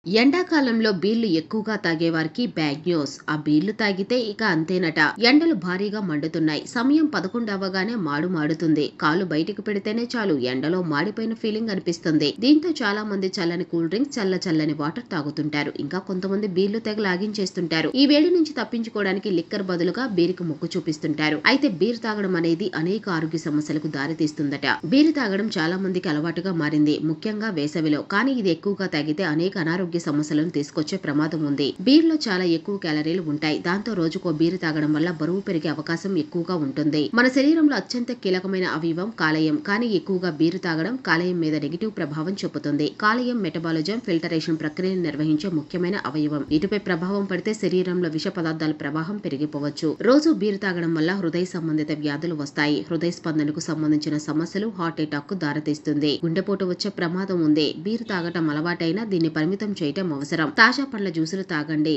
ఎండాకాలంలో బీర్లు ఎక్కువగా తాగేవారికి బ్యాడ్ న్యూస్. ఆ బీర్లు తాగితే ఇక అంతేనట. ఎండలు భారీగా మండుతున్నాయి. సమయం 11 అవ్వగానే మాడుతుంది. కాలు బయటికి పెడితేనే చాలు ఎండలో మాడిపోయిన ఫీలింగ్ అనిపిస్తుంది. దీంతో చాలా మంది చల్లని కూల్ డ్రింక్స్, చల్లని వాటర్ తాగుతుంటారు. ఇంకా కొంతమంది బీర్లు తెగ లాగించేస్తుంటారు. ఈ వేడి నుంచి తప్పించుకోవడానికి లిక్కర్ బదులుగా బీరుకు మొగ్గు చూపిస్తుంటారు. అయితే బీర్ తాగడం అనేది అనేక ఆరోగ్య సమస్యలకు దారితీస్తుందట. బీరు తాగడం చాలా మందికి అలవాటుగా మారింది, ముఖ్యంగా వేసవిలో. కానీ ఇది ఎక్కువగా తాగితే అనేక అనారోగ్య సమస్యలను తీసుకొచ్చే ప్రమాదం ఉంది. బీర్లో చాలా ఎక్కువ క్యాలరీలు ఉంటాయి. దాంతో రోజుకో బీరు తాగడం వల్ల బరువు పెరిగే అవకాశం ఎక్కువగా ఉంటుంది. మన శరీరంలో అత్యంత కీలకమైన అవయవం కాలేయం. కానీ ఎక్కువగా బీరు తాగడం కాలేయం మీద నెగిటివ్ ప్రభావం చూపుతుంది. కాలేయం మెటబాలిజం, ఫిల్టరేషన్ ప్రక్రియను నిర్వహించే ముఖ్యమైన అవయవం. ఇటుపై ప్రభావం పడితే శరీరంలో విష పదార్థాల ప్రవాహం పెరిగిపోవచ్చు. రోజు బీరు తాగడం వల్ల హృదయ సంబంధిత వ్యాధులు వస్తాయి. హృదయ స్పందనకు సంబంధించిన సమస్యలు, హార్ట్ అటాక్ కు దారితీస్తుంది. గుండెపోటు వచ్చే ప్రమాదం ఉంది. బీరు తాగటం అలవాటైనా దీన్ని పరిమితం చేయటం అవసరం. తాజా పండ్ల జ్యూసులు తాగండి.